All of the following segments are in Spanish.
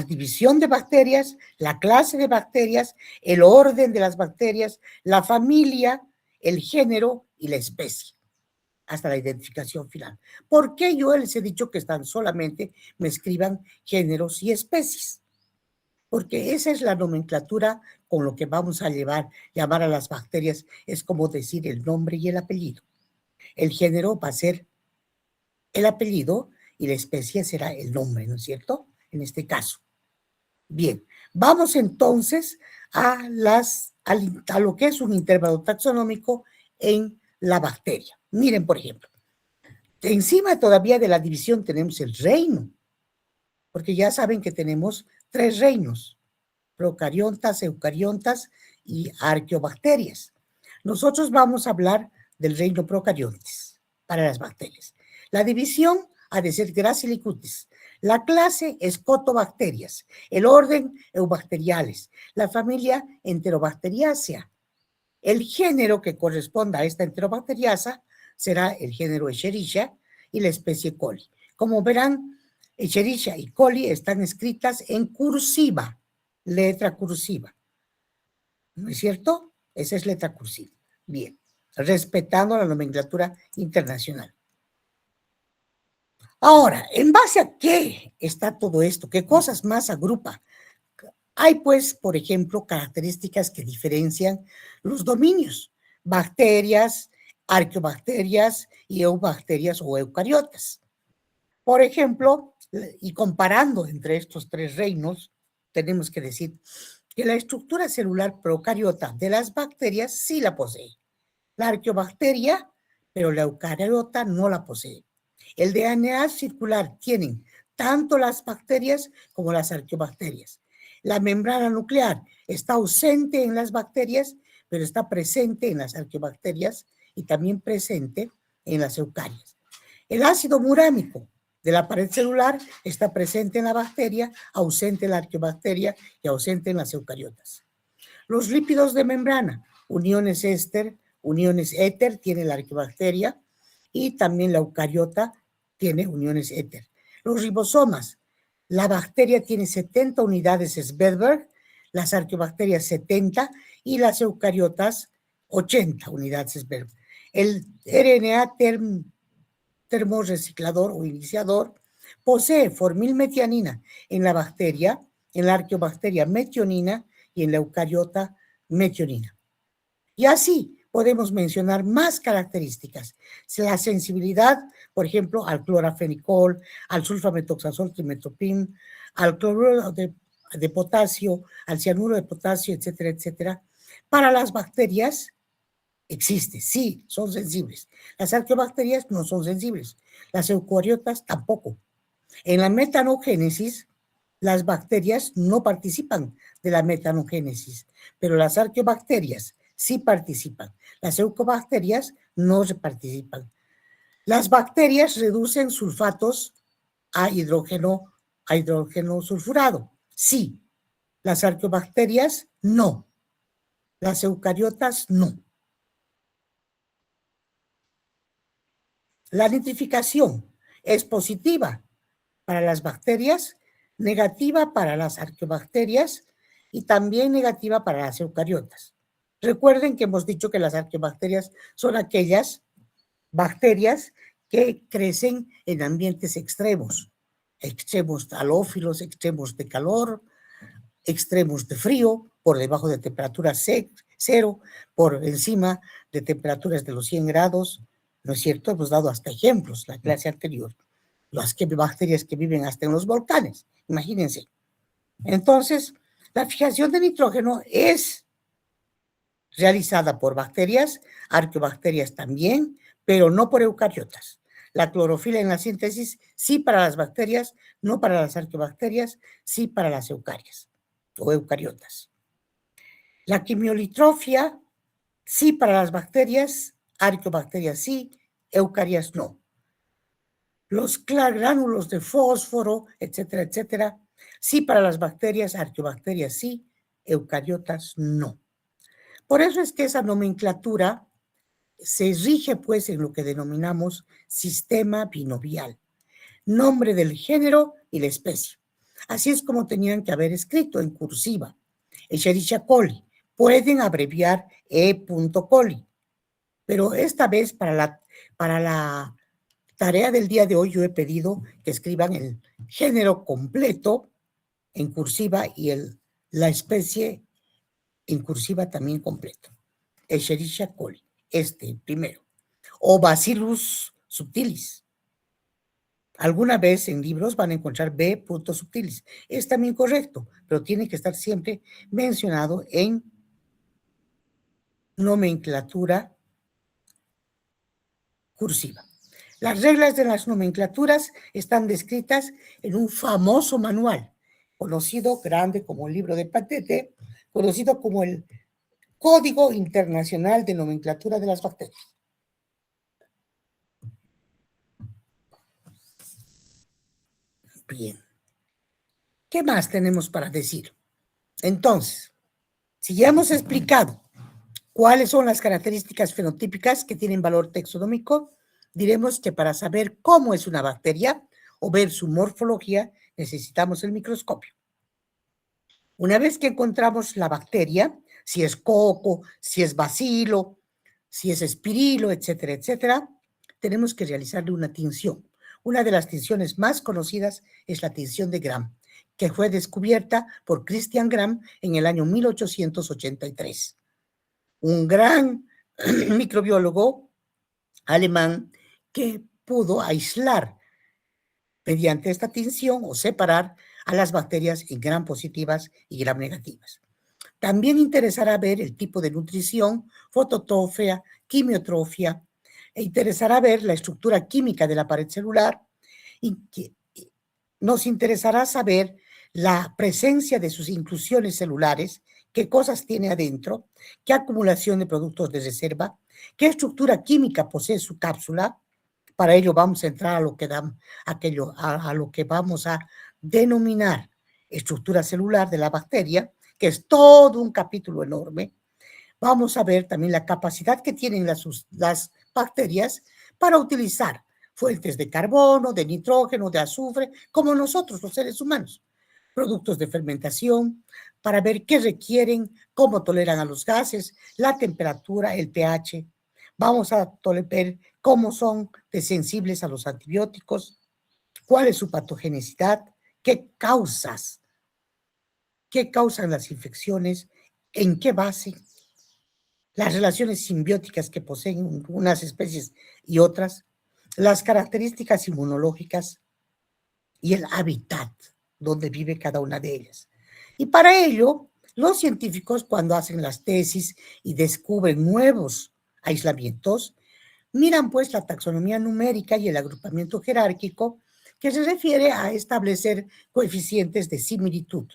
división de bacterias, la clase de bacterias, el orden de las bacterias, la familia, el género y la especie, hasta la identificación final. ¿Por qué yo les he dicho que tan solamente me escriban géneros y especies? Porque esa es la nomenclatura con lo que vamos a llamar a las bacterias, es como decir el nombre y el apellido. El género va a ser el apellido y la especie será el nombre, ¿no es cierto? En este caso. Bien, vamos entonces a lo que es un intervalo taxonómico en la bacteria. Miren, por ejemplo, encima todavía de la división tenemos el reino, porque ya saben que tenemos 3 reinos: procariontas, eucariontas y arqueobacterias. Nosotros vamos a hablar del reino procariontes para las bacterias. La división ha de ser Gracilicutis. La clase Escotobacterias, el orden Eubacteriales, la familia Enterobacteriacea. El género que corresponda a esta Enterobacteriasa será el género Escherichia y la especie coli. Como verán, Escherichia y coli están escritas en cursiva, letra cursiva. ¿No es cierto? Esa es letra cursiva. Bien, respetando la nomenclatura internacional. Ahora, ¿en base a qué está todo esto? ¿Qué cosas más agrupa? Hay, pues, por ejemplo, características que diferencian los dominios: bacterias, arqueobacterias y eubacterias o eucariotas. Por ejemplo, y comparando entre estos 3 reinos, tenemos que decir que la estructura celular procariota de las bacterias sí la posee. La arqueobacteria, pero la eucariota no la posee. El DNA circular tienen tanto las bacterias como las arqueobacterias. La membrana nuclear está ausente en las bacterias, pero está presente en las arqueobacterias y también presente en las eucarias. El ácido murámico de la pared celular está presente en la bacteria, ausente en la arqueobacteria y ausente en las eucariotas. Los lípidos de membrana, uniones éster, uniones éter, tiene la arqueobacteria, y también la eucariota tiene uniones éter. Los ribosomas, la bacteria tiene 70 unidades Svedberg, las arqueobacterias 70 y las eucariotas 80 unidades Svedberg. El RNA termorreciclador o iniciador posee formilmetianina en la bacteria, en la arqueobacteria metionina y en la eucariota metionina. Y así podemos mencionar más características. La sensibilidad, por ejemplo, al clorafenicol, al sulfametoxazol trimetoprim, al cloruro de potasio, al cianuro de potasio, etcétera, etcétera. Para las bacterias existe, sí, son sensibles. Las arqueobacterias no son sensibles. Las eucariotas tampoco. En la metanogénesis, las bacterias no participan de la metanogénesis, pero las arqueobacterias sí participan. Las eucobacterias no participan. Las bacterias reducen sulfatos a hidrógeno sulfurado. Sí. Las arqueobacterias no. Las eucariotas no. La nitrificación es positiva para las bacterias, negativa para las arqueobacterias y también negativa para las eucariotas. Recuerden que hemos dicho que las arqueobacterias son aquellas bacterias que crecen en ambientes extremos, extremos halófilos, extremos de calor, extremos de frío, por debajo de temperatura cero, por encima de temperaturas de los 100 grados, ¿no es cierto? Hemos dado hasta ejemplos la clase anterior. Las bacterias que viven hasta en los volcanes, imagínense. Entonces, la fijación de nitrógeno es realizada por bacterias, arqueobacterias también, pero no por eucariotas. La clorofila en la síntesis sí para las bacterias, no para las arqueobacterias, sí para las eucarias o eucariotas. La quimiolitrofia sí para las bacterias, arqueobacterias sí, eucarias no. Los gránulos de fósforo, etcétera, etcétera, sí para las bacterias, arqueobacterias sí, eucariotas no. Por eso es que esa nomenclatura se rige pues en lo que denominamos sistema binomial, nombre del género y la especie. Así es como tenían que haber escrito en cursiva. Escherichia coli. Pueden abreviar E. coli. Pero esta vez para la tarea del día de hoy yo he pedido que escriban el género completo en cursiva y la especie en cursiva también completo. Escherichia coli, primero. O Bacillus subtilis. Alguna vez en libros van a encontrar B. subtilis. Es también correcto, pero tiene que estar siempre mencionado en nomenclatura cursiva. Las reglas de las nomenclaturas están descritas en un famoso manual, conocido grande como el libro de Patente, conocido como el Código Internacional de Nomenclatura de las Bacterias. Bien. ¿Qué más tenemos para decir? Entonces, si ya hemos explicado cuáles son las características fenotípicas que tienen valor taxonómico, diremos que para saber cómo es una bacteria o ver su morfología, necesitamos el microscopio. Una vez que encontramos la bacteria, si es coco, si es bacilo, si es espirilo, etcétera, etcétera, tenemos que realizarle una tinción. Una de las tinciones más conocidas es la tinción de Gram, que fue descubierta por Christian Gram en el año 1883. Un gran microbiólogo alemán que pudo aislar mediante esta tinción o separar a las bacterias en gram positivas y gram negativas. También interesará ver el tipo de nutrición, fototrofia, quimiotrofia, e interesará ver la estructura química de la pared celular y nos interesará saber la presencia de sus inclusiones celulares, qué cosas tiene adentro, qué acumulación de productos de reserva, qué estructura química posee su cápsula. Para ello vamos a entrar a lo que vamos a denominar estructura celular de la bacteria, que es todo un capítulo enorme. Vamos a ver también la capacidad que tienen las bacterias para utilizar fuentes de carbono, de nitrógeno, de azufre, como nosotros los seres humanos. Productos de fermentación, para ver qué requieren, cómo toleran a los gases, la temperatura, el pH. Vamos a ver cómo son de sensibles a los antibióticos, cuál es su patogenicidad, qué causan las infecciones, en qué base, las relaciones simbióticas que poseen unas especies y otras, las características inmunológicas y el hábitat donde vive cada una de ellas. Y para ello, los científicos, cuando hacen las tesis y descubren nuevos aislamientos, miran pues la taxonomía numérica y el agrupamiento jerárquico, que se refiere a establecer coeficientes de similitud,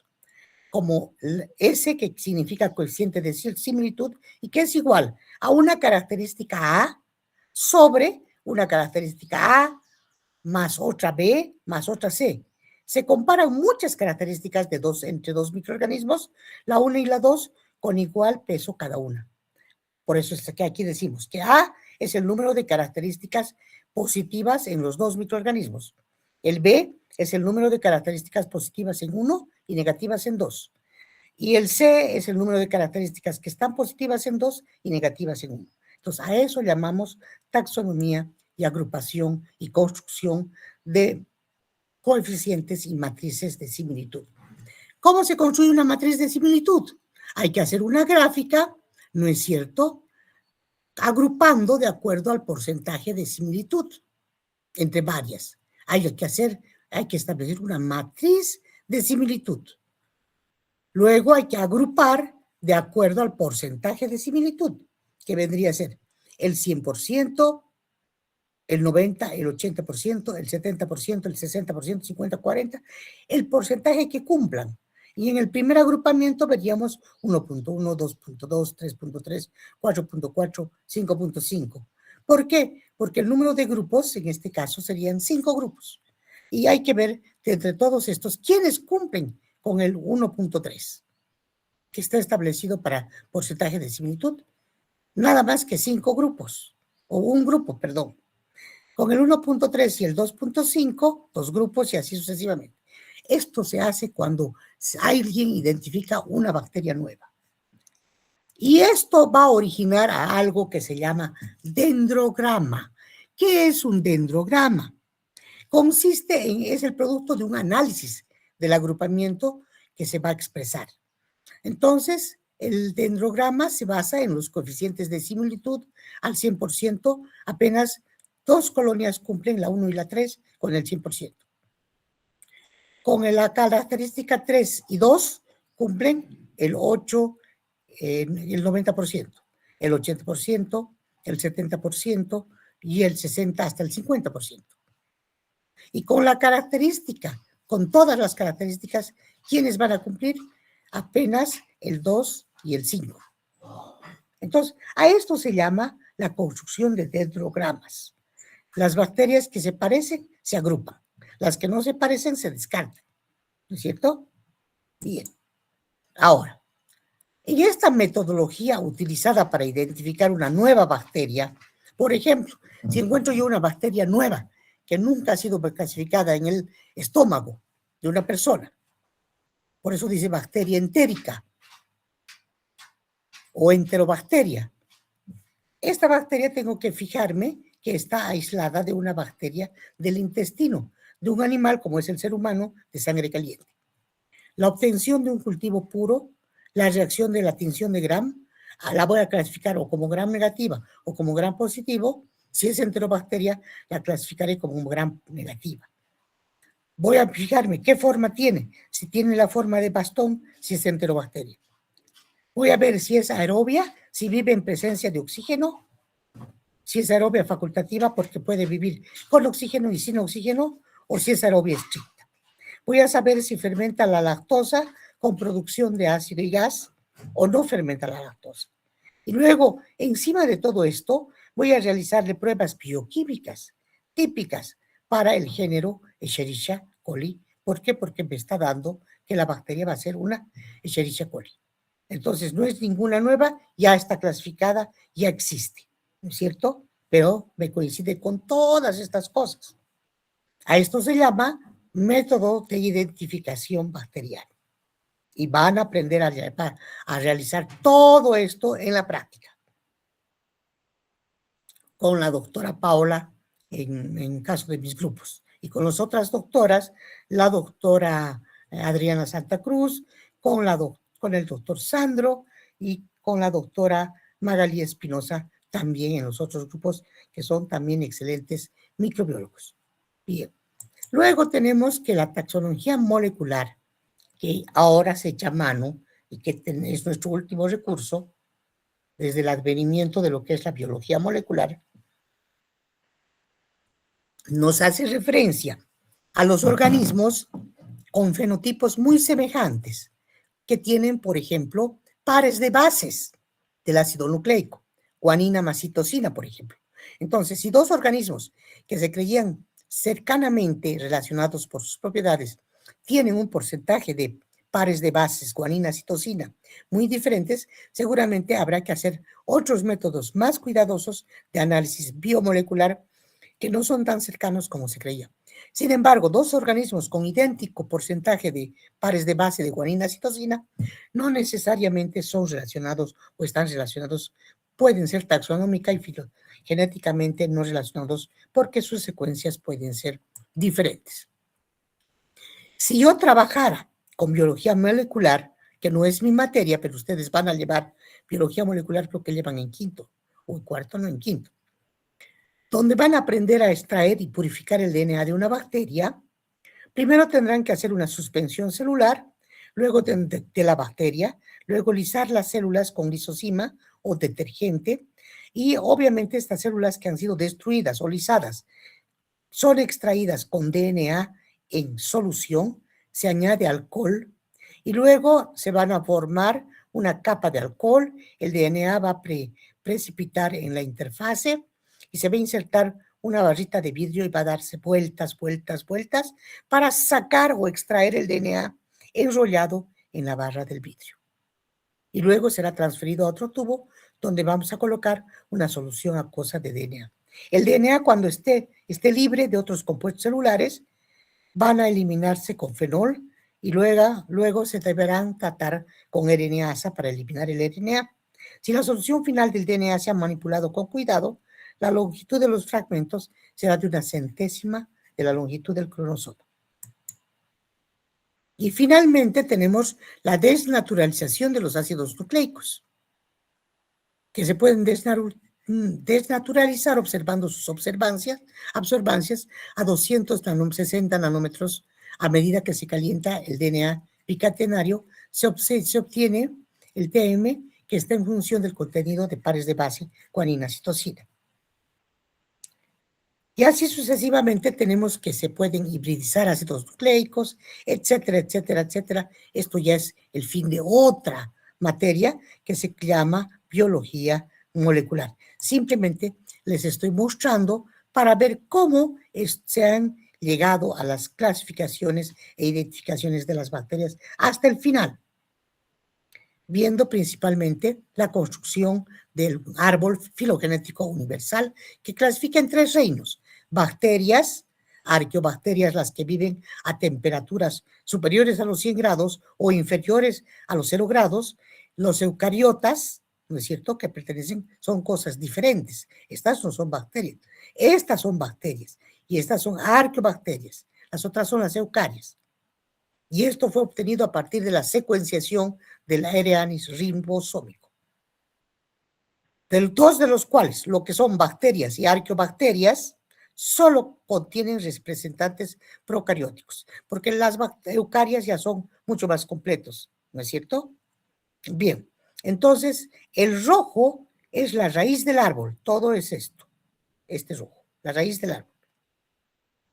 como S, que significa coeficiente de similitud, y que es igual a una característica A sobre una característica A más otra B más otra C. Se comparan muchas características entre dos microorganismos, la 1 y la 2, con igual peso cada una. Por eso es que aquí decimos que A es el número de características positivas en los dos microorganismos. El B es el número de características positivas en uno y negativas en dos. Y el C es el número de características que están positivas en dos y negativas en uno. Entonces, a eso llamamos taxonomía y agrupación y construcción de coeficientes y matrices de similitud. ¿Cómo se construye una matriz de similitud? Hay que hacer una gráfica, ¿no es cierto?, agrupando de acuerdo al porcentaje de similitud entre varias. Hay que establecer una matriz de similitud. Luego hay que agrupar de acuerdo al porcentaje de similitud, que vendría a ser el 100%, el 90%, el 80%, el 70%, el 60%, 50%, 40%, el porcentaje que cumplan. Y en el primer agrupamiento veríamos 1.1, 2.2, 3.3, 4.4, 5.5. ¿Por qué? Porque el número de grupos, en este caso, serían 5 grupos. Y hay que ver de entre todos estos, ¿quiénes cumplen con el 1.3, que está establecido para porcentaje de similitud? Nada más que 5 grupos, o un grupo, perdón. Con el 1.3 y el 2.5, 2 grupos y así sucesivamente. Esto se hace cuando alguien identifica una bacteria nueva. Y esto va a originar a algo que se llama dendrograma. ¿Qué es un dendrograma? Es el producto de un análisis del agrupamiento que se va a expresar. Entonces, el dendrograma se basa en los coeficientes de similitud al 100%, apenas 2 colonias cumplen, la 1 y la 3, con el 100%. Con la característica 3 y 2 cumplen el 8, el 90%, el 80%, el 70% y el 60% hasta el 50%. Y con la característica, con todas las características, ¿quiénes van a cumplir? Apenas el 2 y el 5. Entonces, a esto se llama la construcción de dendrogramas. Las bacterias que se parecen se agrupan, las que no se parecen se descartan, ¿no es cierto? Bien. Ahora, en esta metodología utilizada para identificar una nueva bacteria, por ejemplo, si encuentro yo una bacteria nueva que nunca ha sido clasificada en el estómago de una persona, por eso dice bacteria entérica o enterobacteria. Esta bacteria tengo que fijarme que está aislada de una bacteria del intestino, de un animal como es el ser humano, de sangre caliente. La obtención de un cultivo puro, la reacción de la tinción de Gram, la voy a clasificar o como Gram negativa o como Gram positivo. Si es enterobacteria, la clasificaré como Gram negativa. Voy a fijarme qué forma tiene, si tiene la forma de bastón, si es enterobacteria. Voy a ver si es aerobia, si vive en presencia de oxígeno, si es aerobia facultativa porque puede vivir con oxígeno y sin oxígeno, o si es aerobia estricta. Voy a saber si fermenta la lactosa con producción de ácido y gas o no fermenta la lactosa. Y luego, encima de todo esto, voy a realizarle pruebas bioquímicas típicas para el género Escherichia coli. ¿Por qué? Porque me está dando que la bacteria va a ser una Escherichia coli. Entonces, no es ninguna nueva, ya está clasificada, ya existe, ¿no es cierto? Pero me coincide con todas estas cosas. A esto se llama método de identificación bacteriana. Y van a aprender a realizar todo esto en la práctica. Con la doctora Paola, en caso de mis grupos. Y con las otras doctoras, la doctora Adriana Santa Cruz, con el doctor Sandro y con la doctora Magali Espinosa, también en los otros grupos que son también excelentes microbiólogos. Bien. Luego tenemos que la taxonomía molecular, que ahora se echa mano y que es nuestro último recurso desde el advenimiento de lo que es la biología molecular, nos hace referencia a los organismos con fenotipos muy semejantes, que tienen, por ejemplo, pares de bases del ácido nucleico, guanina más citosina, por ejemplo. Entonces, si dos organismos que se creían cercanamente relacionados por sus propiedades tienen un porcentaje de pares de bases, guanina, citosina, muy diferentes, seguramente habrá que hacer otros métodos más cuidadosos de análisis biomolecular que no son tan cercanos como se creía. Sin embargo, dos organismos con idéntico porcentaje de pares de base de guanina citosina no necesariamente son relacionados o están relacionados, pueden ser taxonómica y filogenéticamente no relacionados porque sus secuencias pueden ser diferentes. Si yo trabajara con biología molecular, que no es mi materia, pero ustedes van a llevar biología molecular, creo que llevan en quinto o en cuarto, no en quinto, donde van a aprender a extraer y purificar el DNA de una bacteria. Primero tendrán que hacer una suspensión celular, luego de la bacteria, luego lisar las células con lisosima o detergente, y obviamente estas células que han sido destruidas o lisadas son extraídas con DNA en solución, se añade alcohol y luego se van a formar una capa de alcohol, el DNA va a precipitar en la interfase y se va a insertar una barrita de vidrio y va a darse vueltas, vueltas, vueltas para sacar o extraer el DNA enrollado en la barra del vidrio. Y luego será transferido a otro tubo donde vamos a colocar una solución acuosa de DNA. El DNA, cuando esté libre de otros compuestos celulares, van a eliminarse con fenol y luego se deberán tratar con RNasa para eliminar el RNA. Si la solución final del DNA se ha manipulado con cuidado, la longitud de los fragmentos será de 1/100ª de la longitud del cromosoma. Y finalmente tenemos la desnaturalización de los ácidos nucleicos, que se pueden desnaturalizar observando sus absorbancias a 260 nanómetros. A medida que se calienta el DNA bicatenario, se obtiene el TM, que está en función del contenido de pares de base guanina-citosina. Y así sucesivamente tenemos que se pueden hibridizar ácidos nucleicos, etcétera, etcétera, etcétera. Esto ya es el fin de otra materia que se llama biología molecular. Simplemente les estoy mostrando para ver cómo se han llegado a las clasificaciones e identificaciones de las bacterias hasta el final, viendo principalmente la construcción del árbol filogenético universal que clasifica en 3 reinos: bacterias, arqueobacterias, las que viven a temperaturas superiores a los 100 grados o inferiores a los 0 grados, los eucariotas, ¿no es cierto?, que son cosas diferentes. Estas no son bacterias, estas son bacterias y estas son arqueobacterias, las otras son las eucarias. Y esto fue obtenido a partir de la secuenciación del RNA ribosómico. Dos de los cuales, lo que son bacterias y arqueobacterias, solo contienen representantes procarióticos, porque las eucarias ya son mucho más completos, ¿no es cierto? Bien, entonces el rojo es la raíz del árbol, todo es esto, este rojo, la raíz del árbol,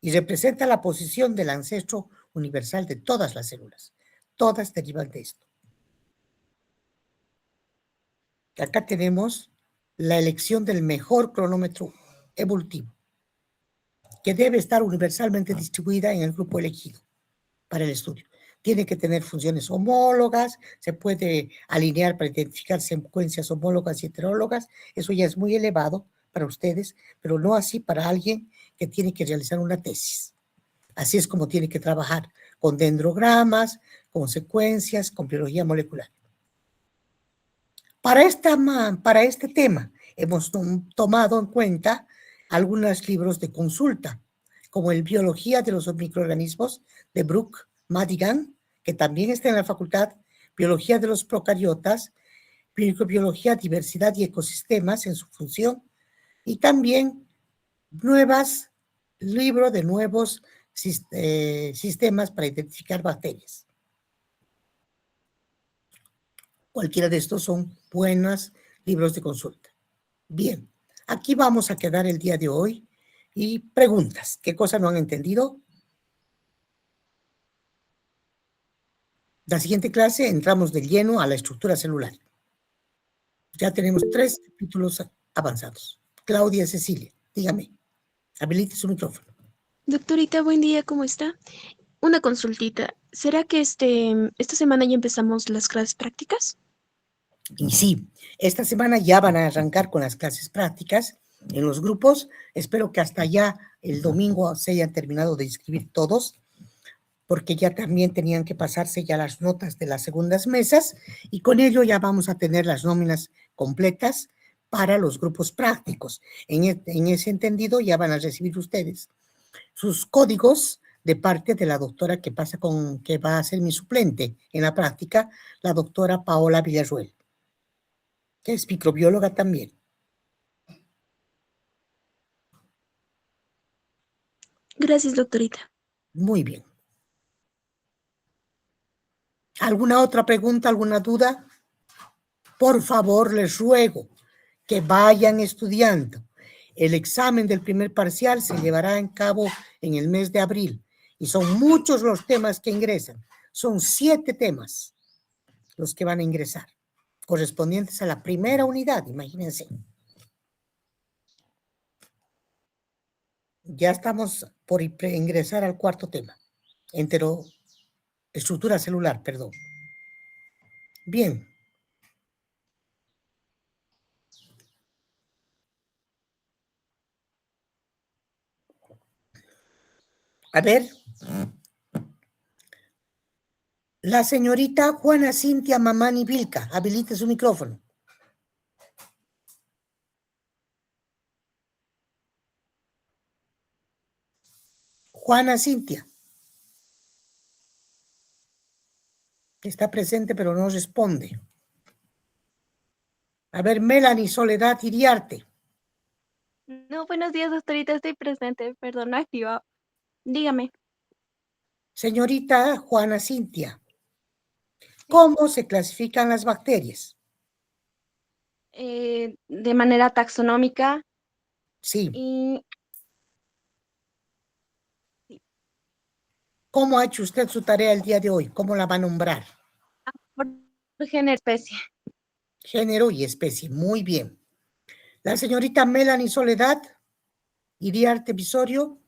y representa la posición del ancestro universal de todas las células. Todas derivan de esto. Acá tenemos la elección del mejor cronómetro evolutivo, que debe estar universalmente distribuida en el grupo elegido para el estudio. Tiene que tener funciones homólogas, se puede alinear para identificar secuencias homólogas y heterólogas. Eso ya es muy elevado para ustedes, pero no así para alguien que tiene que realizar una tesis. Así es como tiene que trabajar, con dendrogramas, con secuencias, con biología molecular. Para este tema hemos tomado en cuenta algunos libros de consulta, como el Biología de los microorganismos de Brooke Madigan, que también está en la facultad, Biología de los procariotas, Microbiología, Diversidad y Ecosistemas en su función, y también libro de nuevos sistemas para identificar bacterias. Cualquiera de estos son buenos libros de consulta. Bien, aquí vamos a quedar el día de hoy y preguntas. ¿Qué cosa no han entendido? La siguiente clase entramos de lleno a la estructura celular. Ya tenemos 3 capítulos avanzados. Claudia Cecilia, dígame, habilite su micrófono. Doctorita, buen día, ¿cómo está? Una consultita. ¿Será que esta semana ya empezamos las clases prácticas? Y sí, esta semana ya van a arrancar con las clases prácticas en los grupos. Espero que hasta ya el domingo se hayan terminado de inscribir todos, porque ya también tenían que pasarse ya las notas de las segundas mesas, y con ello ya vamos a tener las nóminas completas para los grupos prácticos. En ese entendido ya van a recibir ustedes sus códigos de parte de la doctora que va a ser mi suplente en la práctica, la doctora Paola Villarruel, que es microbióloga también. Gracias, doctorita. Muy bien. ¿Alguna otra pregunta, alguna duda? Por favor, les ruego que vayan estudiando. El examen del primer parcial se llevará a cabo en el mes de abril y son muchos los temas que ingresan. Son 7 temas los que van a ingresar, correspondientes a la primera unidad, imagínense. Ya estamos por ingresar al 4º tema, estructura celular, perdón. Bien. A ver, La señorita Juana Cintia Mamani Vilca, habilite su micrófono. Juana Cintia. Está presente, pero no responde. A ver, Melanie Soledad Iriarte. No, buenos días, doctorita, estoy presente, perdón, no he activado. Dígame. Señorita Juana Cintia, ¿cómo se clasifican las bacterias? De manera taxonómica Sí. y ¿Cómo ha hecho usted su tarea el día de hoy? ¿Cómo la va a nombrar? por género, especie. Género y especie. Muy bien. La señorita Melanie Soledad Iriarte Visorio.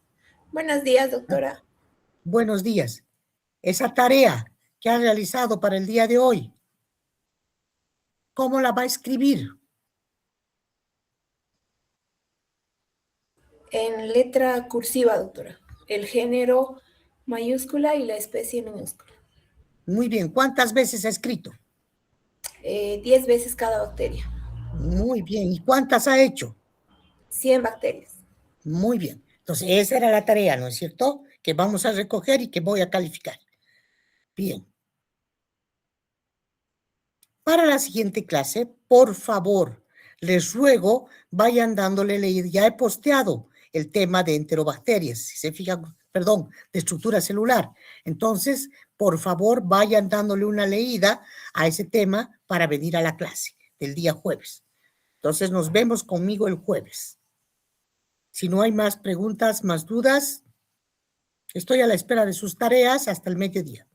Buenos días, doctora. Buenos días. Esa tarea que ha realizado para el día de hoy, ¿cómo la va a escribir? En letra cursiva, doctora. El género mayúscula y la especie minúscula. Muy bien. ¿Cuántas veces ha escrito? 10 veces cada bacteria. Muy bien. ¿Y cuántas ha hecho? 100 bacterias. Muy bien. Entonces, esa era la tarea, ¿no es cierto? Que vamos a recoger y que voy a calificar. Bien. Para la siguiente clase, por favor, les ruego, vayan dándole leída. Ya he posteado el tema de enterobacterias, si se fijan, perdón, de estructura celular. Entonces, por favor, vayan dándole una leída a ese tema para venir a la clase del día jueves. Entonces, nos vemos conmigo el jueves. Si no hay más preguntas, más dudas, estoy a la espera de sus tareas hasta el mediodía.